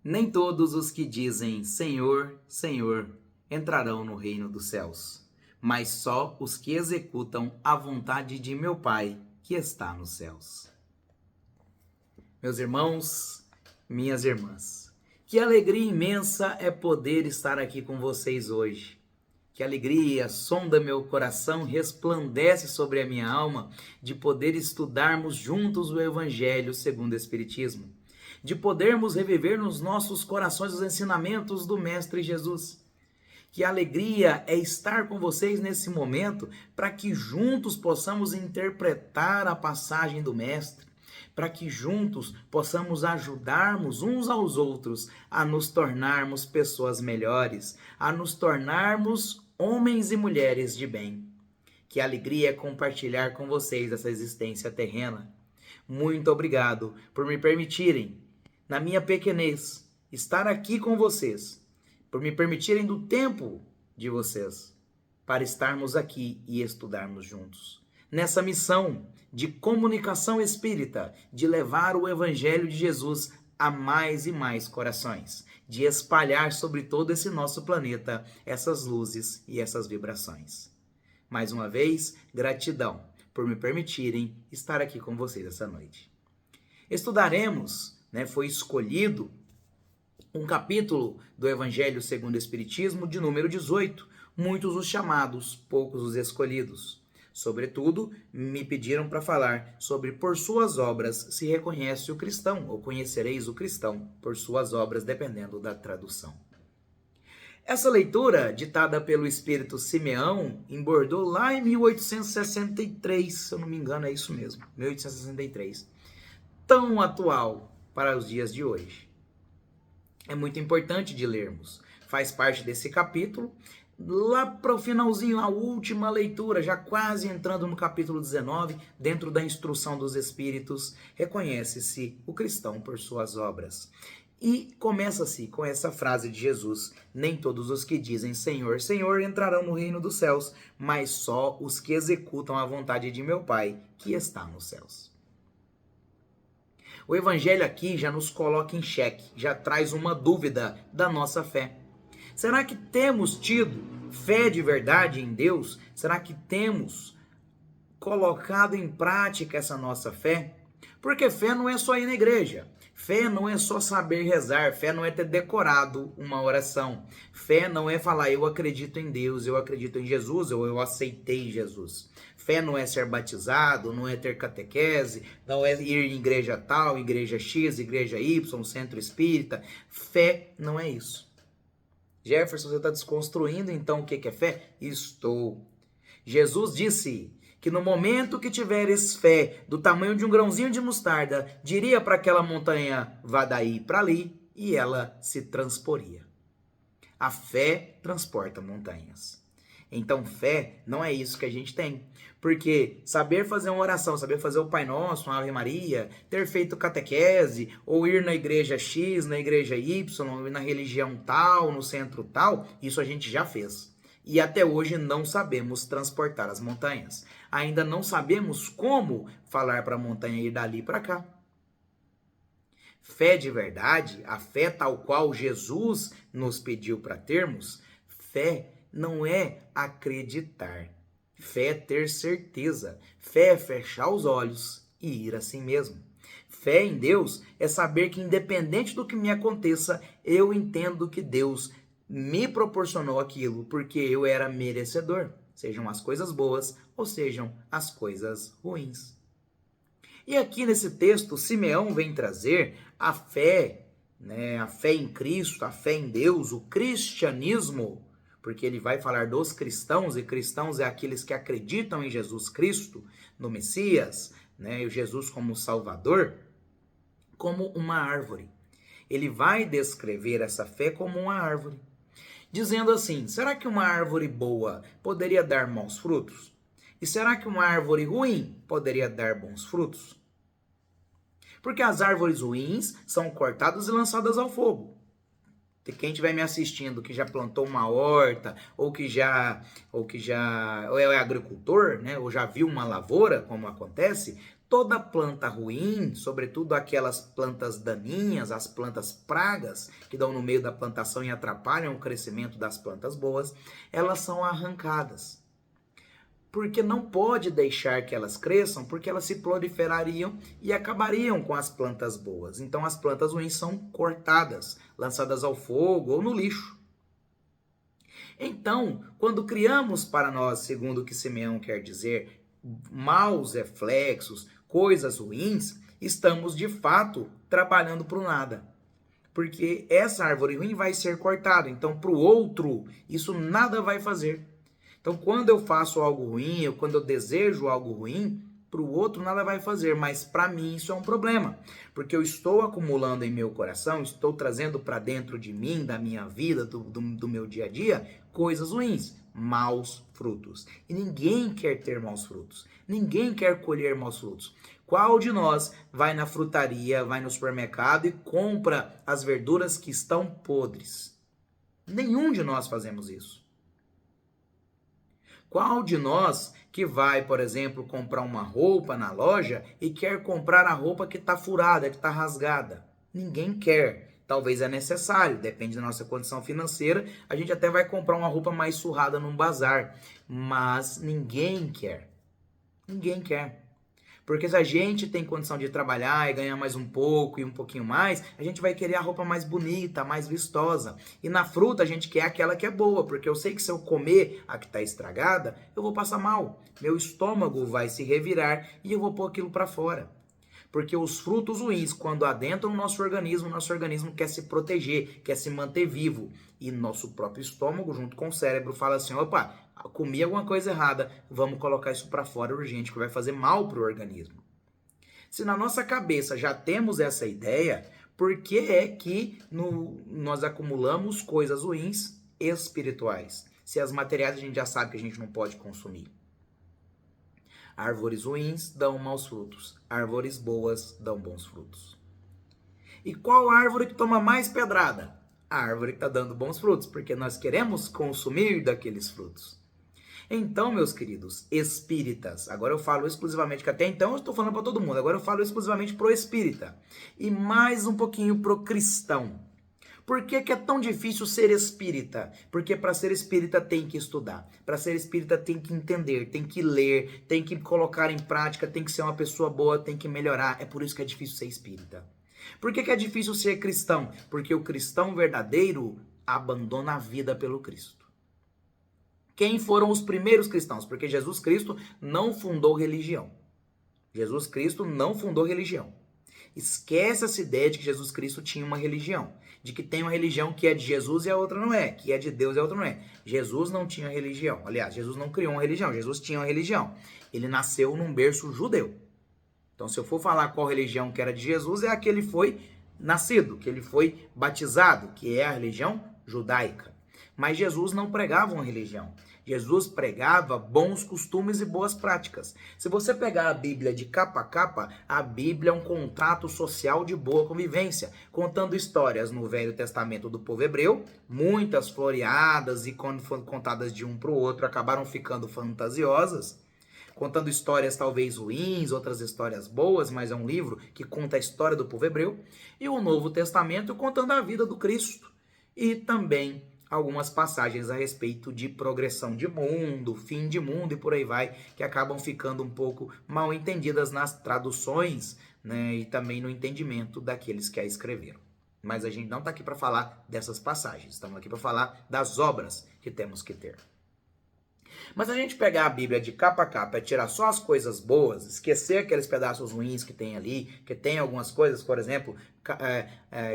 Nem todos os que dizem Senhor, Senhor entrarão no reino dos céus, mas só os que executam a vontade de meu Pai que está nos céus. Meus irmãos, minhas irmãs, que alegria imensa é poder estar aqui com vocês hoje. Que alegria sonda meu coração, resplandece sobre a minha alma de poder estudarmos juntos o Evangelho segundo o Espiritismo, de podermos reviver nos nossos corações os ensinamentos do Mestre Jesus. Que alegria é estar com vocês nesse momento para que juntos possamos interpretar a passagem do Mestre, para que juntos possamos ajudarmos uns aos outros a nos tornarmos pessoas melhores, a nos tornarmos homens e mulheres de bem. Que alegria é compartilhar com vocês essa existência terrena. Muito obrigado por me permitirem, na minha pequenez, estar aqui com vocês, por me permitirem do tempo de vocês, para estarmos aqui e estudarmos juntos. Nessa missão de comunicação espírita, de levar o Evangelho de Jesus a mais e mais corações, de espalhar sobre todo esse nosso planeta essas luzes e essas vibrações. Mais uma vez, gratidão por me permitirem estar aqui com vocês essa noite. Estudaremos, foi escolhido um capítulo do Evangelho segundo o Espiritismo de número 18, muitos os chamados, poucos os escolhidos. Sobretudo, me pediram para falar sobre por suas obras se reconhece o cristão, ou conhecereis o cristão, por suas obras, dependendo da tradução. Essa leitura, ditada pelo Espírito Simeão, embordou lá em 1863, se eu não me engano é isso mesmo, 1863, tão atual para os dias de hoje. É muito importante de lermos, faz parte desse capítulo. Lá para o finalzinho, a última leitura, já quase entrando no capítulo 19, dentro da instrução dos Espíritos, reconhece-se o cristão por suas obras. E começa-se com essa frase de Jesus: nem todos os que dizem Senhor, Senhor entrarão no reino dos céus, mas só os que executam a vontade de meu Pai, que está nos céus. O Evangelho aqui já nos coloca em xeque, já traz uma dúvida da nossa fé. Será que temos tido fé de verdade em Deus? Será que temos colocado em prática essa nossa fé? Porque fé não é só ir na igreja. Fé não é só saber rezar. Fé não é ter decorado uma oração. Fé não é falar eu acredito em Deus, eu acredito em Jesus, ou eu aceitei Jesus. Fé não é ser batizado, não é ter catequese, não é ir em igreja tal, igreja X, igreja Y, centro espírita. Fé não é isso. Jefferson, você está desconstruindo então o que é fé? Estou. Jesus disse que no momento que tiveres fé do tamanho de um grãozinho de mostarda, diria para aquela montanha, vá daí para ali, e ela se transporia. A fé transporta montanhas. Então fé não é isso que a gente tem. Porque saber fazer uma oração, saber fazer o Pai Nosso, uma Ave Maria, ter feito catequese, ou ir na igreja X, na igreja Y, na religião tal, no centro tal, isso a gente já fez. E até hoje não sabemos transportar as montanhas. Ainda não sabemos como falar para a montanha ir dali para cá. Fé de verdade, a fé tal qual Jesus nos pediu para termos, fé não é acreditar. Fé é ter certeza. Fé é fechar os olhos e ir assim mesmo. Fé em Deus é saber que independente do que me aconteça, eu entendo que Deus me proporcionou aquilo porque eu era merecedor. Sejam as coisas boas ou sejam as coisas ruins. E aqui nesse texto, Simeão vem trazer a fé, a fé em Cristo, a fé em Deus, o cristianismo, porque ele vai falar dos cristãos, e cristãos é aqueles que acreditam em Jesus Cristo, no Messias, e o Jesus como Salvador, como uma árvore. Ele vai descrever essa fé como uma árvore, dizendo assim: será que uma árvore boa poderia dar maus frutos? E será que uma árvore ruim poderia dar bons frutos? Porque as árvores ruins são cortadas e lançadas ao fogo. Quem estiver me assistindo que já plantou uma horta, ou é agricultor, ou já viu uma lavoura, como acontece, Toda planta ruim, sobretudo aquelas plantas daninhas, as plantas pragas que dão no meio da plantação e atrapalham o crescimento das plantas boas, elas são arrancadas. Porque não pode deixar que elas cresçam, porque elas se proliferariam e acabariam com as plantas boas. Então as plantas ruins são cortadas, lançadas ao fogo ou no lixo. Então, quando criamos para nós, segundo o que Simeão quer dizer, maus reflexos, coisas ruins, estamos de fato trabalhando para o nada. Porque essa árvore ruim vai ser cortada. Então, para o outro, isso nada vai fazer. Então, quando eu faço algo ruim, ou quando eu desejo algo ruim, para o outro nada vai fazer, mas para mim isso é um problema, porque eu estou acumulando em meu coração, estou trazendo para dentro de mim, da minha vida, do meu dia a dia, coisas ruins, maus frutos. E ninguém quer ter maus frutos, ninguém quer colher maus frutos. Qual de nós vai na frutaria, vai no supermercado e compra as verduras que estão podres? Nenhum de nós fazemos isso. Qual de nós que vai, por exemplo, comprar uma roupa na loja e quer comprar a roupa que está furada, que está rasgada? Ninguém quer. Talvez é necessário, depende da nossa condição financeira. A gente até vai comprar uma roupa mais surrada num bazar, mas ninguém quer. Ninguém quer. Porque se a gente tem condição de trabalhar e ganhar mais um pouco e um pouquinho mais, a gente vai querer a roupa mais bonita, mais vistosa. E na fruta a gente quer aquela que é boa, porque eu sei que se eu comer a que está estragada, eu vou passar mal. Meu estômago vai se revirar e eu vou pôr aquilo para fora. Porque os frutos ruins, quando adentram o nosso organismo quer se proteger, quer se manter vivo. E nosso próprio estômago, junto com o cérebro, fala assim, opa, comi alguma coisa errada, vamos colocar isso para fora urgente, que vai fazer mal para o organismo. Se na nossa cabeça já temos essa ideia, por que é que nós acumulamos coisas ruins espirituais? Se as materiais a gente já sabe que a gente não pode consumir. Árvores ruins dão maus frutos, árvores boas dão bons frutos. E qual árvore que toma mais pedrada? A árvore que está dando bons frutos, porque nós queremos consumir daqueles frutos. Então, meus queridos espíritas, agora eu falo exclusivamente, que até então eu estou falando para todo mundo, agora eu falo exclusivamente pro espírita e mais um pouquinho pro cristão. Por que é tão difícil ser espírita? Porque para ser espírita tem que estudar. Para ser espírita tem que entender, tem que ler, tem que colocar em prática, tem que ser uma pessoa boa, tem que melhorar. É por isso que é difícil ser espírita. Por que é difícil ser cristão? Porque o cristão verdadeiro abandona a vida pelo Cristo. Quem foram os primeiros cristãos? Porque Jesus Cristo não fundou religião. Jesus Cristo não fundou religião. Esquece essa ideia de que Jesus Cristo tinha uma religião. De que tem uma religião que é de Jesus e a outra não é. Que é de Deus e a outra não é. Jesus não tinha religião. Aliás, Jesus não criou uma religião. Jesus tinha uma religião. Ele nasceu num berço judeu. Então, se eu for falar qual religião que era de Jesus, é a que ele foi nascido, que ele foi batizado, que é a religião judaica. Mas Jesus não pregava uma religião. Jesus pregava bons costumes e boas práticas. Se você pegar a Bíblia de capa a capa, a Bíblia é um contrato social de boa convivência, contando histórias no Velho Testamento do povo hebreu, muitas floreadas e quando foram contadas de um para o outro acabaram ficando fantasiosas, contando histórias talvez ruins, outras histórias boas, mas é um livro que conta a história do povo hebreu, e o Novo Testamento contando a vida do Cristo, e também algumas passagens a respeito de progressão de mundo, fim de mundo e por aí vai, que acabam ficando um pouco mal entendidas nas traduções, né, e também no entendimento daqueles que a escreveram. Mas a gente não está aqui para falar dessas passagens, estamos aqui para falar das obras que temos que ter. Mas a gente pegar a Bíblia de capa a capa e tirar só as coisas boas, esquecer aqueles pedaços ruins que tem ali, que tem algumas coisas, por exemplo,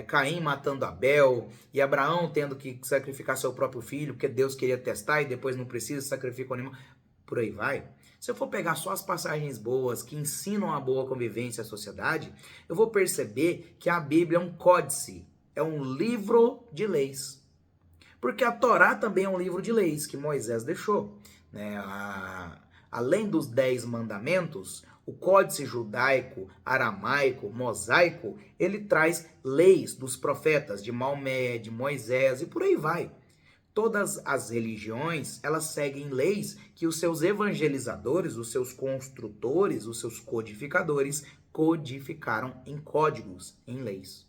Caim matando Abel e Abraão tendo que sacrificar seu próprio filho, porque Deus queria testar e depois não precisa sacrificar o animal, por aí vai. Se eu for pegar só as passagens boas que ensinam a boa convivência à sociedade, eu vou perceber que a Bíblia é um códice, é um livro de leis. Porque a Torá também é um livro de leis que Moisés deixou. Né? Além dos 10 mandamentos, o códice judaico, aramaico, mosaico, ele traz leis dos profetas, de Maomé, de Moisés e por aí vai. Todas as religiões, elas seguem leis que os seus evangelizadores, os seus construtores, os seus codificadores codificaram em códigos, em leis.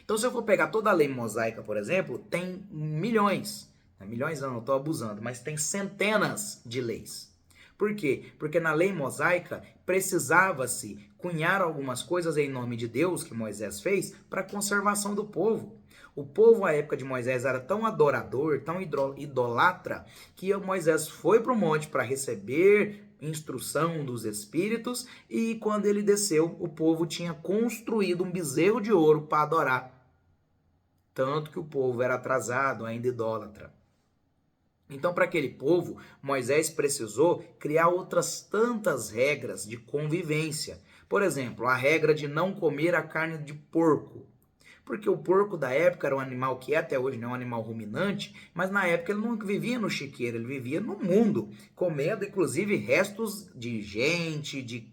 Então, se eu for pegar toda a lei mosaica, por exemplo, tem milhões. Milhões não estou abusando, mas tem centenas de leis. Por quê? Porque na lei mosaica precisava-se cunhar algumas coisas em nome de Deus, que Moisés fez, para a conservação do povo. O povo, à época de Moisés, era tão adorador, tão idolatra, que Moisés foi para o monte para receber instrução dos espíritos, e quando ele desceu, o povo tinha construído um bezerro de ouro para adorar. Tanto que o povo era atrasado, ainda idólatra. Então, para aquele povo, Moisés precisou criar outras tantas regras de convivência. Por exemplo, a regra de não comer a carne de porco. Porque o porco da época era um animal que até hoje não é um animal ruminante, mas na época ele não vivia no chiqueiro, ele vivia no mundo, comendo inclusive restos de gente, de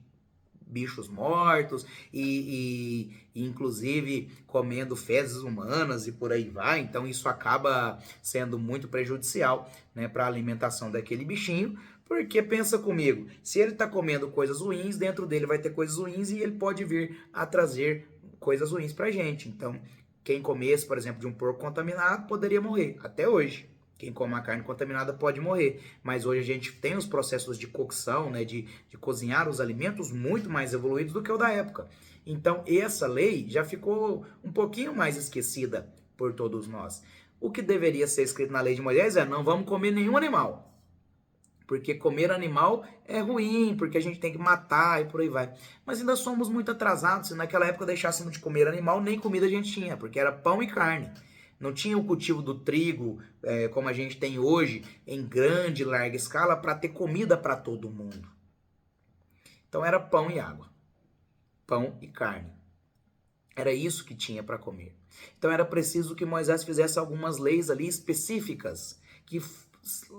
bichos mortos e inclusive comendo fezes humanas e por aí vai. Então isso acaba sendo muito prejudicial, né, para a alimentação daquele bichinho. Porque pensa comigo, se ele está comendo coisas ruins, dentro dele vai ter coisas ruins e ele pode vir a trazer coisas ruins pra gente. Então, quem comesse, por exemplo, de um porco contaminado poderia morrer, até hoje. Quem come a carne contaminada pode morrer, mas hoje a gente tem os processos de cocção, né, de cozinhar os alimentos muito mais evoluídos do que o da época. Então, essa lei já ficou um pouquinho mais esquecida por todos nós. O que deveria ser escrito na lei de Moisés é: não vamos comer nenhum animal. Porque comer animal é ruim, porque a gente tem que matar e por aí vai. Mas ainda somos muito atrasados. Se naquela época deixássemos de comer animal, nem comida a gente tinha, porque era pão e carne. Não tinha o cultivo do trigo, como a gente tem hoje, em grande, larga escala, para ter comida para todo mundo. Então era pão e água. Pão e carne. Era isso que tinha para comer. Então era preciso que Moisés fizesse algumas leis ali específicas, que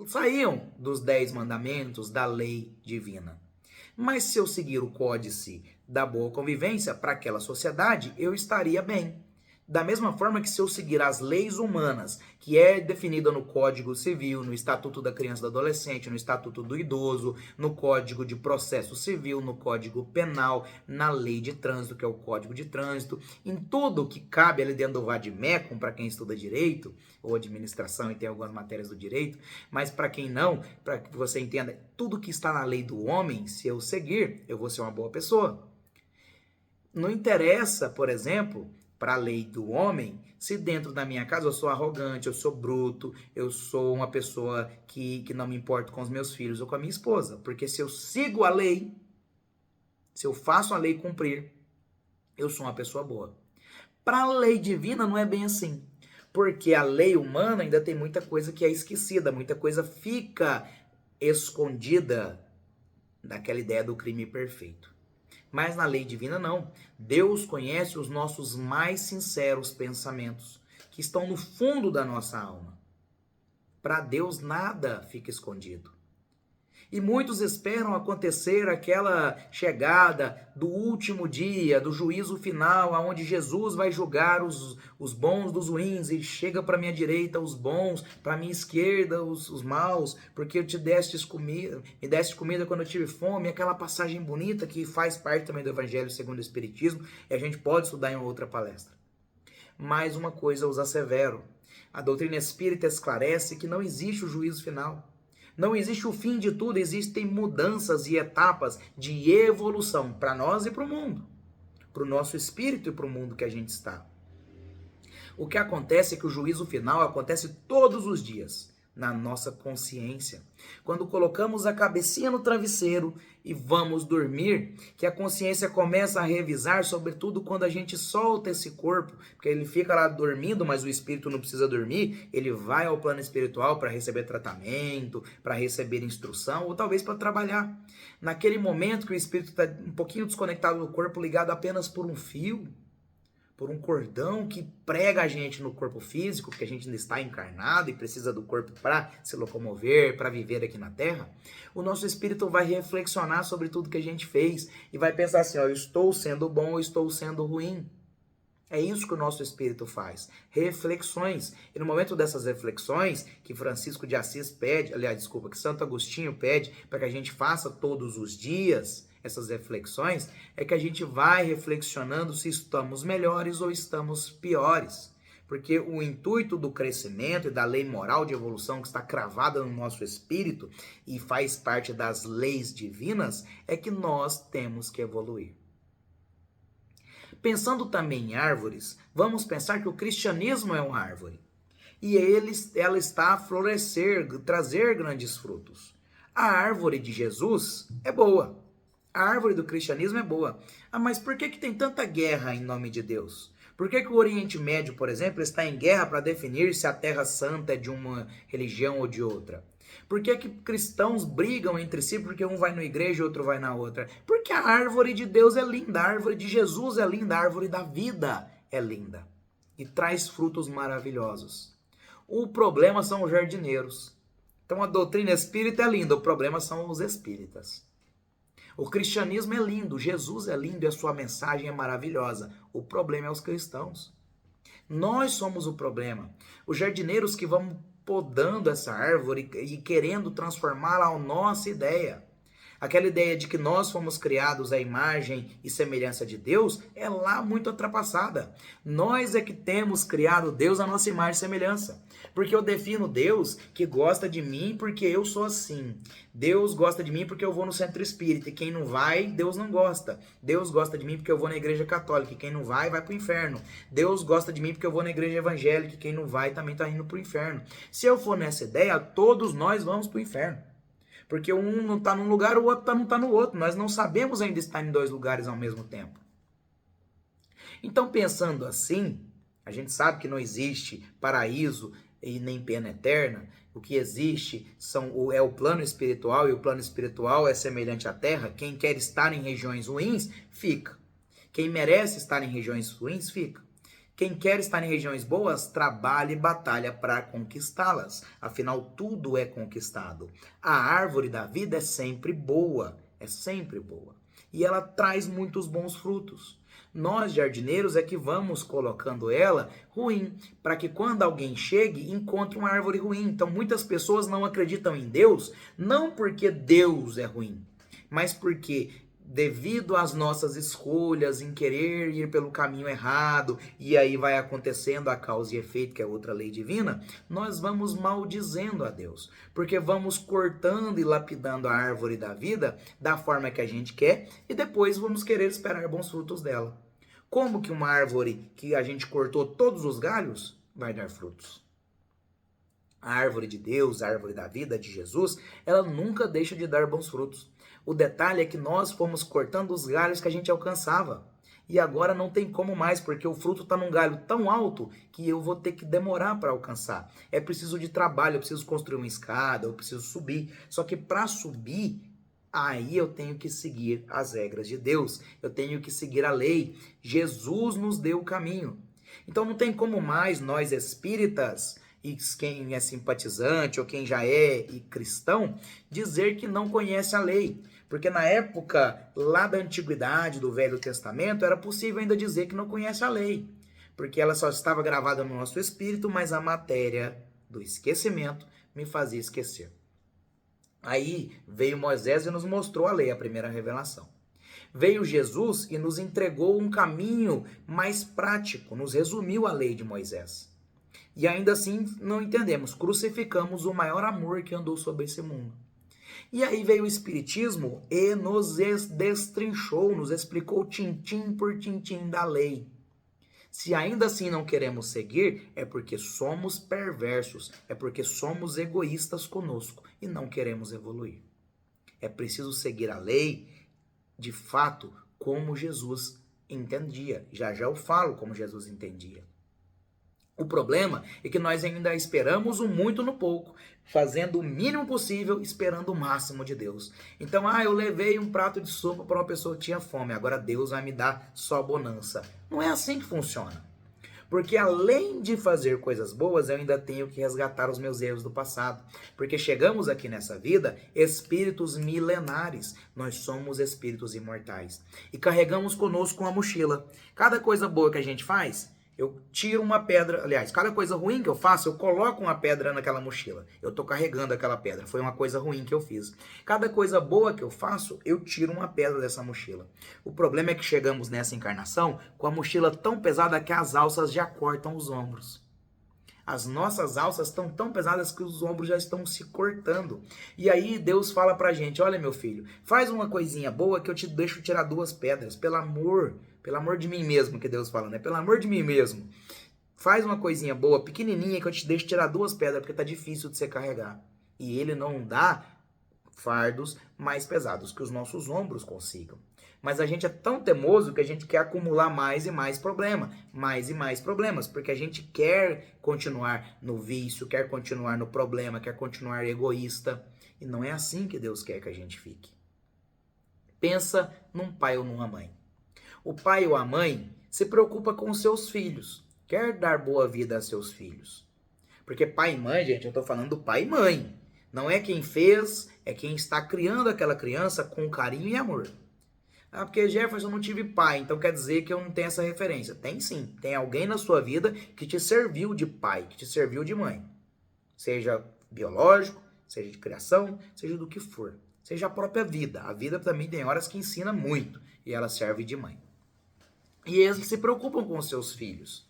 saíam dos 10 mandamentos da lei divina. Mas se eu seguir o códice da boa convivência para aquela sociedade, eu estaria bem. Da mesma forma que se eu seguir as leis humanas, que é definida no Código Civil, no Estatuto da Criança e do Adolescente, no Estatuto do Idoso, no Código de Processo Civil, no Código Penal, na Lei de Trânsito, que é o Código de Trânsito, em tudo que cabe ali dentro do vademecum, para quem estuda direito, ou administração e tem algumas matérias do direito, mas para quem não, para que você entenda, tudo que está na lei do homem, se eu seguir, eu vou ser uma boa pessoa. Não interessa, por exemplo, para a lei do homem, se dentro da minha casa eu sou arrogante, eu sou bruto, eu sou uma pessoa que não me importo com os meus filhos ou com a minha esposa. Porque se eu sigo a lei, se eu faço a lei cumprir, eu sou uma pessoa boa. Para a lei divina não é bem assim. Porque a lei humana ainda tem muita coisa que é esquecida, muita coisa fica escondida daquela ideia do crime perfeito. Mas na lei divina não. Deus conhece os nossos mais sinceros pensamentos, que estão no fundo da nossa alma. Para Deus nada fica escondido. E muitos esperam acontecer aquela chegada do último dia, do juízo final, aonde Jesus vai julgar os bons dos ruins, e chega para minha direita os bons, para minha esquerda os maus, porque me deste comida quando eu tive fome, aquela passagem bonita que faz parte também do Evangelho segundo o Espiritismo, e a gente pode estudar em outra palestra. Mais uma coisa eu os assevero: a doutrina espírita esclarece que não existe o juízo final. Não existe o fim de tudo, existem mudanças e etapas de evolução para nós e para o mundo, para o nosso espírito e para o mundo que a gente está. O que acontece é que o juízo final acontece todos os dias, na nossa consciência. Quando colocamos a cabecinha no travesseiro e vamos dormir, que a consciência começa a revisar, sobretudo quando a gente solta esse corpo, porque ele fica lá dormindo, mas o espírito não precisa dormir, ele vai ao plano espiritual para receber tratamento, para receber instrução, ou talvez para trabalhar. Naquele momento que o espírito está um pouquinho desconectado do corpo, ligado apenas por um fio, por um cordão que prega a gente no corpo físico, porque a gente ainda está encarnado e precisa do corpo para se locomover, para viver aqui na Terra, o nosso espírito vai reflexionar sobre tudo que a gente fez e vai pensar assim: ó, eu estou sendo bom ou estou sendo ruim. É isso que o nosso espírito faz. Reflexões. E no momento dessas reflexões, que Francisco de Assis pede, aliás, desculpa, que Santo Agostinho pede para que a gente faça todos os dias essas reflexões, é que a gente vai reflexionando se estamos melhores ou estamos piores. Porque o intuito do crescimento e da lei moral de evolução que está cravada no nosso espírito e faz parte das leis divinas é que nós temos que evoluir. Pensando também em árvores, vamos pensar que o cristianismo é uma árvore. E ela está a florescer, trazer grandes frutos. A árvore de Jesus é boa. A árvore do cristianismo é boa. Ah, mas por que tem tanta guerra em nome de Deus? Por que o Oriente Médio, por exemplo, está em guerra para definir se a Terra Santa é de uma religião ou de outra? Por que cristãos brigam entre si porque um vai na igreja e outro vai na outra? Porque a árvore de Deus é linda, a árvore de Jesus é linda, a árvore da vida é linda e traz frutos maravilhosos. O problema são os jardineiros. Então a doutrina espírita é linda, o problema são os espíritas. O cristianismo é lindo, Jesus é lindo e a sua mensagem é maravilhosa. O problema é os cristãos. Nós somos o problema. Os jardineiros que vão podando essa árvore e querendo transformá-la à nossa ideia. Aquela ideia de que nós fomos criados à imagem e semelhança de Deus é lá muito ultrapassada. Nós é que temos criado Deus à nossa imagem e semelhança. Porque eu defino Deus que gosta de mim porque eu sou assim. Deus gosta de mim porque eu vou no centro espírita. E quem não vai, Deus não gosta. Deus gosta de mim porque eu vou na igreja católica. E quem não vai, vai para o inferno. Deus gosta de mim porque eu vou na igreja evangélica. E quem não vai, também está indo para o inferno. Se eu for nessa ideia, todos nós vamos para o inferno. Porque um não está num lugar, o outro não está no outro. Nós não sabemos ainda estar em dois lugares ao mesmo tempo. Então, pensando assim, a gente sabe que não existe paraíso e nem pena eterna. O que existe é o plano espiritual, e o plano espiritual é semelhante à terra. Quem quer estar em regiões ruins, fica. Quem merece estar em regiões ruins, fica. Quem quer estar em regiões boas, trabalha e batalha para conquistá-las. Afinal, tudo é conquistado. A árvore da vida é sempre boa, E ela traz muitos bons frutos. Nós, jardineiros, é que vamos colocando ela ruim, para que quando alguém chegue, encontre uma árvore ruim. Então, muitas pessoas não acreditam em Deus, não porque Deus é ruim, mas porque devido às nossas escolhas em querer ir pelo caminho errado, e aí vai acontecendo a causa e efeito, que é outra lei divina, nós vamos maldizendo a Deus, porque vamos cortando e lapidando a árvore da vida da forma que a gente quer, e depois vamos querer esperar bons frutos dela. Como que uma árvore que a gente cortou todos os galhos vai dar frutos? A árvore de Deus, a árvore da vida de Jesus, ela nunca deixa de dar bons frutos. O detalhe é que nós fomos cortando os galhos que a gente alcançava. E agora não tem como mais, porque o fruto está num galho tão alto que eu vou ter que demorar para alcançar. É preciso de trabalho, eu preciso construir uma escada, eu preciso subir. Só que para subir, aí eu tenho que seguir as regras de Deus. Eu tenho que seguir a lei. Jesus nos deu o caminho. Então não tem como mais nós espíritas, e quem é simpatizante ou quem já é cristão, dizer que não conhece a lei. Porque na época lá da antiguidade, do Velho Testamento, era possível ainda dizer que não conhece a lei. Porque ela só estava gravada no nosso espírito, mas a matéria do esquecimento me fazia esquecer. Aí veio Moisés e nos mostrou a lei, a primeira revelação. Veio Jesus e nos entregou um caminho mais prático, nos resumiu a lei de Moisés. E ainda assim não entendemos, crucificamos o maior amor que andou sobre esse mundo. E aí veio o Espiritismo e nos destrinchou, nos explicou tintim por tintim da lei. Se ainda assim não queremos seguir, é porque somos perversos, é porque somos egoístas conosco e não queremos evoluir. É preciso seguir a lei, de fato, como Jesus entendia. Já eu falo como Jesus entendia. O problema é que nós ainda esperamos o muito no pouco, fazendo o mínimo possível, esperando o máximo de Deus. Então, eu levei um prato de sopa para uma pessoa que tinha fome, agora Deus vai me dar só bonança. Não é assim que funciona. Porque além de fazer coisas boas, eu ainda tenho que resgatar os meus erros do passado. Porque chegamos aqui nessa vida espíritos milenares. Nós somos espíritos imortais. E carregamos conosco uma mochila. Cada coisa boa que a gente faz, eu tiro uma pedra, aliás, cada coisa ruim que eu faço, eu coloco uma pedra naquela mochila. Eu estou carregando aquela pedra, foi uma coisa ruim que eu fiz. Cada coisa boa que eu faço, eu tiro uma pedra dessa mochila. O problema é que chegamos nessa encarnação com a mochila tão pesada que as alças já cortam os ombros. As nossas alças estão tão pesadas que os ombros já estão se cortando. E aí Deus fala pra gente, olha meu filho, faz uma coisinha boa que eu te deixo tirar 2 pedras, pelo amor de mim mesmo, que Deus fala, né? Pelo amor de mim mesmo. Faz uma coisinha boa, pequenininha, que eu te deixo tirar 2 pedras, porque tá difícil de você carregar. E ele não dá fardos mais pesados que os nossos ombros consigam. Mas a gente é tão teimoso que a gente quer acumular mais e mais problemas, porque a gente quer continuar no vício, quer continuar no problema, quer continuar egoísta. E não é assim que Deus quer que a gente fique. Pensa num pai ou numa mãe. O pai ou a mãe se preocupa com os seus filhos, quer dar boa vida a seus filhos. Porque pai e mãe, gente, eu estou falando do pai e mãe. Não é quem fez, é quem está criando aquela criança com carinho e amor. Ah, porque Jefferson, eu não tive pai, então quer dizer que eu não tenho essa referência. Tem sim, tem alguém na sua vida que te serviu de pai, que te serviu de mãe. Seja biológico, seja de criação, seja do que for. Seja a própria vida. A vida também tem horas que ensina muito e ela serve de mãe. E eles se preocupam com os seus filhos.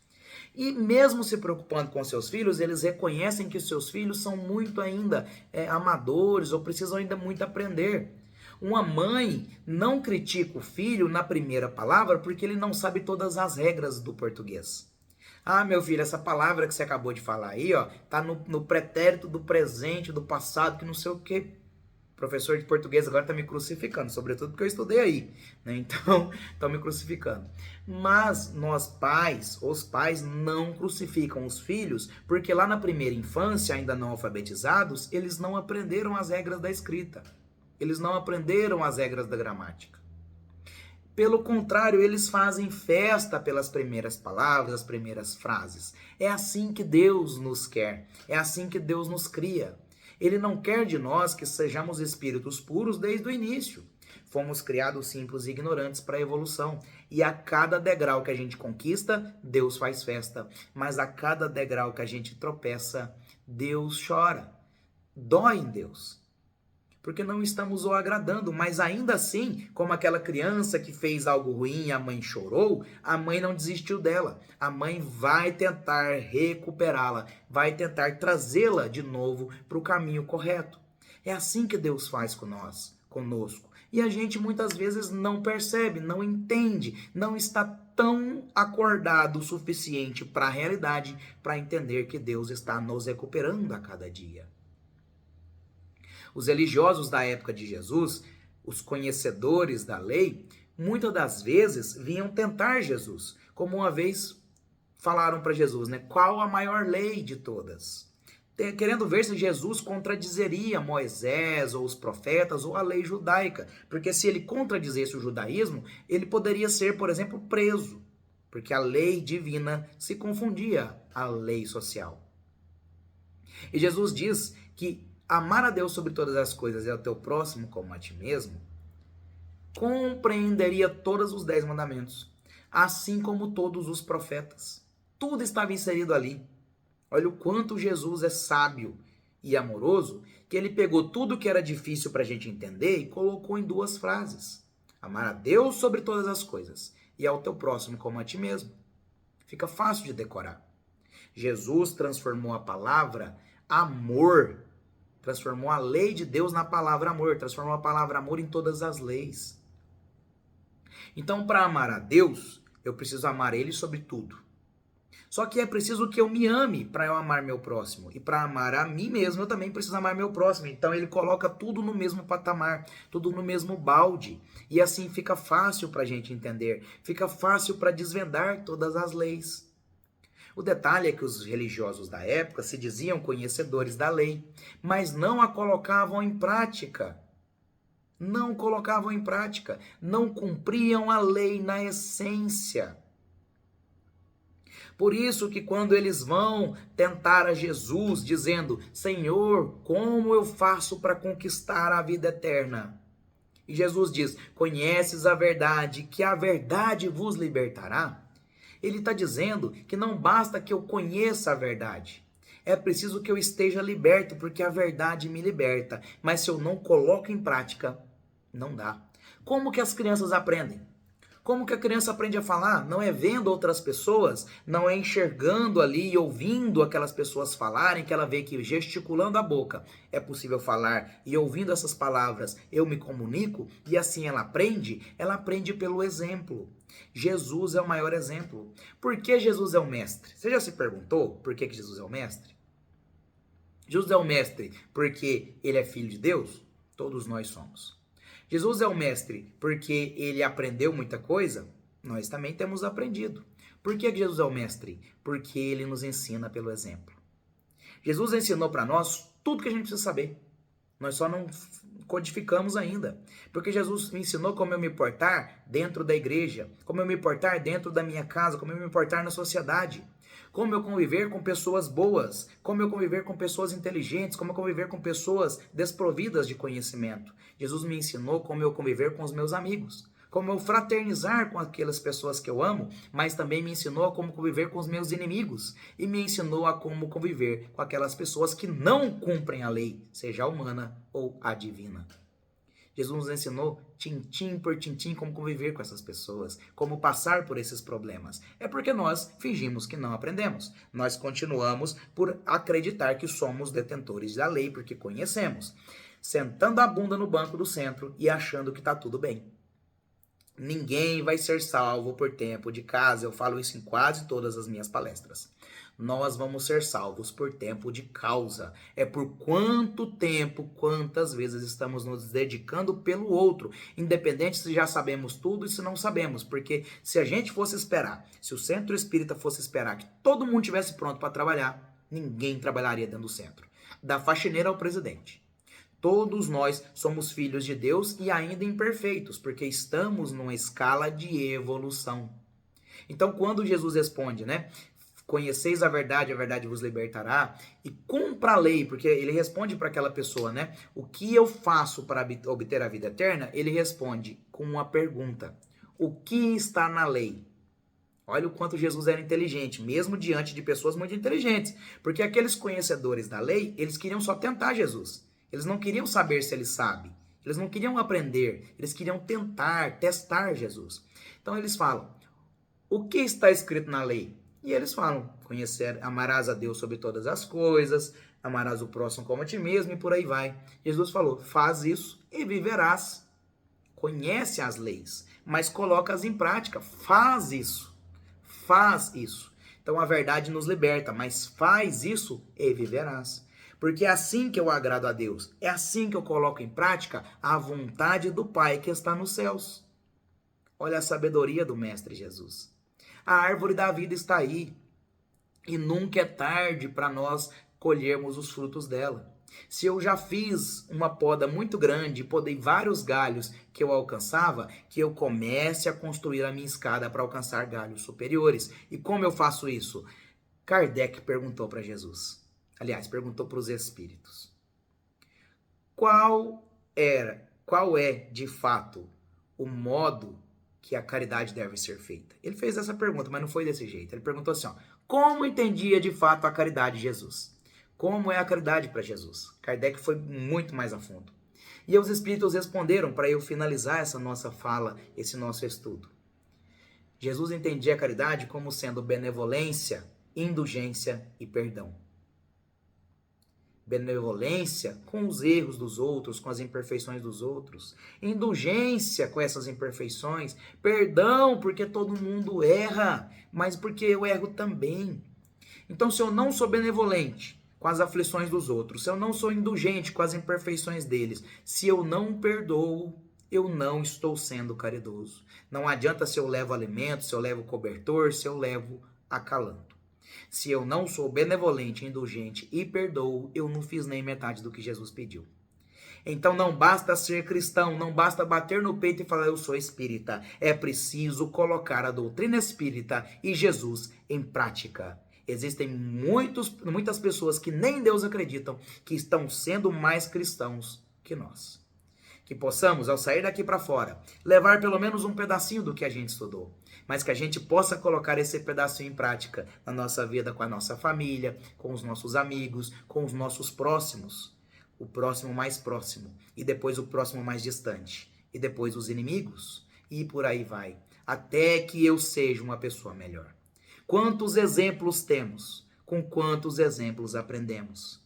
E mesmo se preocupando com seus filhos, eles reconhecem que os seus filhos são muito ainda amadores ou precisam ainda muito aprender. Uma mãe não critica o filho na primeira palavra porque ele não sabe todas as regras do português. Ah, meu filho, essa palavra que você acabou de falar aí, ó, tá no pretérito do presente, do passado, que não sei o quê. O professor de português agora tá me crucificando, sobretudo porque eu estudei aí, né? Então, estão me crucificando. Mas nós pais, os pais não crucificam os filhos porque lá na primeira infância, ainda não alfabetizados, eles não aprenderam as regras da escrita. Eles não aprenderam as regras da gramática. Pelo contrário, eles fazem festa pelas primeiras palavras, as primeiras frases. É assim que Deus nos quer. É assim que Deus nos cria. Ele não quer de nós que sejamos espíritos puros desde o início. Fomos criados simples e ignorantes para a evolução. E a cada degrau que a gente conquista, Deus faz festa. Mas a cada degrau que a gente tropeça, Deus chora. Dói em Deus. Porque não estamos o agradando, mas ainda assim, como aquela criança que fez algo ruim e a mãe chorou, a mãe não desistiu dela. A mãe vai tentar recuperá-la, vai tentar trazê-la de novo para o caminho correto. É assim que Deus faz conosco. E a gente muitas vezes não percebe, não entende, não está tão acordado o suficiente para a realidade para entender que Deus está nos recuperando a cada dia. Os religiosos da época de Jesus, os conhecedores da lei, muitas das vezes vinham tentar Jesus, como uma vez falaram para Jesus, né? Qual a maior lei de todas? Querendo ver se Jesus contradizeria Moisés ou os profetas ou a lei judaica, porque se ele contradizesse o judaísmo, ele poderia ser, por exemplo, preso, porque a lei divina se confundia à lei social. E Jesus diz que amar a Deus sobre todas as coisas e ao teu próximo como a ti mesmo, compreenderia todos os 10 mandamentos, assim como todos os profetas. Tudo estava inserido ali. Olha o quanto Jesus é sábio e amoroso, que ele pegou tudo que era difícil para a gente entender e colocou em 2 frases. Amar a Deus sobre todas as coisas e ao teu próximo como a ti mesmo. Fica fácil de decorar. Jesus transformou a palavra amor, transformou a lei de Deus na palavra amor, transformou a palavra amor em todas as leis. Então, para amar a Deus, eu preciso amar Ele sobre tudo. Só que é preciso que eu me ame para eu amar meu próximo. E para amar a mim mesmo, eu também preciso amar meu próximo. Então, ele coloca tudo no mesmo patamar, tudo no mesmo balde. E assim fica fácil para a gente entender, fica fácil para desvendar todas as leis. O detalhe é que os religiosos da época se diziam conhecedores da lei, mas não a colocavam em prática. Não colocavam em prática, não cumpriam a lei na essência. Por isso que quando eles vão tentar a Jesus, dizendo: Senhor, como eu faço para conquistar a vida eterna? E Jesus diz: conheces a verdade, que a verdade vos libertará. Ele está dizendo que não basta que eu conheça a verdade. É preciso que eu esteja liberto, porque a verdade me liberta. Mas se eu não coloco em prática, não dá. Como que as crianças aprendem? Como que a criança aprende a falar? Não é vendo outras pessoas, não é enxergando ali e ouvindo aquelas pessoas falarem, que ela vê que gesticulando a boca é possível falar, e ouvindo essas palavras eu me comunico, e assim ela aprende pelo exemplo. Jesus é o maior exemplo. Por que Jesus é o mestre? Você já se perguntou por que Jesus é o mestre? Jesus é o mestre porque ele é filho de Deus? Todos nós somos. Jesus é o mestre porque ele aprendeu muita coisa? Nós também temos aprendido. Por que Jesus é o mestre? Porque ele nos ensina pelo exemplo. Jesus ensinou para nós tudo que a gente precisa saber. Nós só não codificamos ainda. Porque Jesus me ensinou como eu me portar dentro da igreja, como eu me portar dentro da minha casa, como eu me portar na sociedade. Como eu conviver com pessoas boas, como eu conviver com pessoas inteligentes, como eu conviver com pessoas desprovidas de conhecimento. Jesus me ensinou como eu conviver com os meus amigos, como eu fraternizar com aquelas pessoas que eu amo, mas também me ensinou a como conviver com os meus inimigos e me ensinou a como conviver com aquelas pessoas que não cumprem a lei, seja a humana ou a divina. Jesus nos ensinou tintim por tintim como conviver com essas pessoas, como passar por esses problemas. É porque nós fingimos que não aprendemos. Nós continuamos por acreditar que somos detentores da lei, porque conhecemos, sentando a bunda no banco do centro e achando que está tudo bem. Ninguém vai ser salvo por tempo de casa. Eu falo isso em quase todas as minhas palestras. Nós vamos ser salvos por tempo de causa. É por quanto tempo, quantas vezes estamos nos dedicando pelo outro, independente se já sabemos tudo e se não sabemos. Porque se a gente fosse esperar, se o centro espírita fosse esperar que todo mundo estivesse pronto para trabalhar, ninguém trabalharia dentro do centro. Da faxineira ao presidente. Todos nós somos filhos de Deus e ainda imperfeitos, porque estamos numa escala de evolução. Então, quando Jesus responde, né? Conheceis a verdade vos libertará, e cumpra a lei, porque ele responde para aquela pessoa, né? O que eu faço para obter a vida eterna? Ele responde com uma pergunta: o que está na lei? Olha o quanto Jesus era inteligente, mesmo diante de pessoas muito inteligentes, porque aqueles conhecedores da lei, eles queriam só tentar Jesus. Eles não queriam saber se ele sabe. Eles não queriam aprender. Eles queriam tentar, testar Jesus. Então eles falam: o que está escrito na lei? E eles falam: conhecer, amarás a Deus sobre todas as coisas, amarás o próximo como a ti mesmo, e por aí vai. Jesus falou: faz isso e viverás. Conhece as leis, mas coloca-as em prática. Faz isso. Faz isso. Então a verdade nos liberta, mas faz isso e viverás. Porque é assim que eu agrado a Deus. É assim que eu coloco em prática a vontade do Pai que está nos céus. Olha a sabedoria do Mestre Jesus. A árvore da vida está aí. E nunca é tarde para nós colhermos os frutos dela. Se eu já fiz uma poda muito grande e podei vários galhos que eu alcançava, que eu comece a construir a minha escada para alcançar galhos superiores. E como eu faço isso? Kardec perguntou para Jesus. Aliás, perguntou para os espíritos. Qual é, de fato, o modo que a caridade deve ser feita? Ele fez essa pergunta, mas não foi desse jeito. Ele perguntou assim, ó, como entendia de fato a caridade de Jesus? Como é a caridade para Jesus? Kardec foi muito mais a fundo. E os espíritos responderam para eu finalizar essa nossa fala, esse nosso estudo. Jesus entendia a caridade como sendo benevolência, indulgência e perdão. Benevolência com os erros dos outros, com as imperfeições dos outros. Indulgência com essas imperfeições. Perdão porque todo mundo erra, mas porque eu erro também. Então, se eu não sou benevolente com as aflições dos outros, se eu não sou indulgente com as imperfeições deles, se eu não perdoo, eu não estou sendo caridoso. Não adianta se eu levo alimento, se eu levo cobertor, se eu levo acalanto. Se eu não sou benevolente, indulgente e perdoo, eu não fiz nem metade do que Jesus pediu. Então não basta ser cristão, não basta bater no peito e falar eu sou espírita. É preciso colocar a doutrina espírita e Jesus em prática. Existem muitas pessoas que nem em Deus acreditam, que estão sendo mais cristãos que nós. Que possamos, ao sair daqui para fora, levar pelo menos um pedacinho do que a gente estudou. Mas que a gente possa colocar esse pedacinho em prática na nossa vida, com a nossa família, com os nossos amigos, com os nossos próximos. O próximo mais próximo, e depois o próximo mais distante, e depois os inimigos, e por aí vai, até que eu seja uma pessoa melhor. Quantos exemplos temos? Com quantos exemplos aprendemos?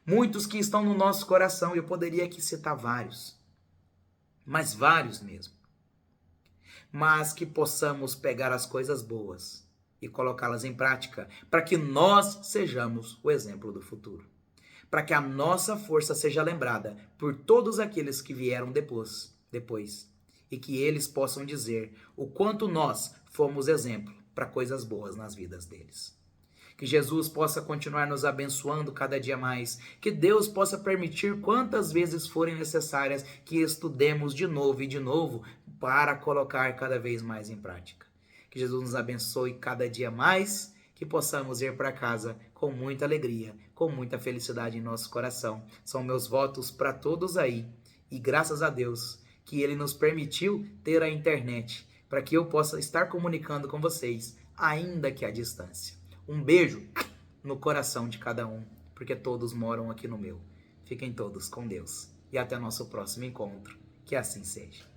Muitos que estão no nosso coração, eu poderia aqui citar vários, mas vários mesmo. Mas que possamos pegar as coisas boas e colocá-las em prática, para que nós sejamos o exemplo do futuro. Para que a nossa força seja lembrada por todos aqueles que vieram depois, e que eles possam dizer o quanto nós fomos exemplo para coisas boas nas vidas deles. Que Jesus possa continuar nos abençoando cada dia mais, que Deus possa permitir quantas vezes forem necessárias que estudemos de novo e de novo para colocar cada vez mais em prática. Que Jesus nos abençoe cada dia mais, que possamos ir para casa com muita alegria, com muita felicidade em nosso coração. São meus votos para todos aí. E graças a Deus que Ele nos permitiu ter a internet, para que eu possa estar comunicando com vocês, ainda que à distância. Um beijo no coração de cada um, porque todos moram aqui no meu. Fiquem todos com Deus. E até nosso próximo encontro. Que assim seja.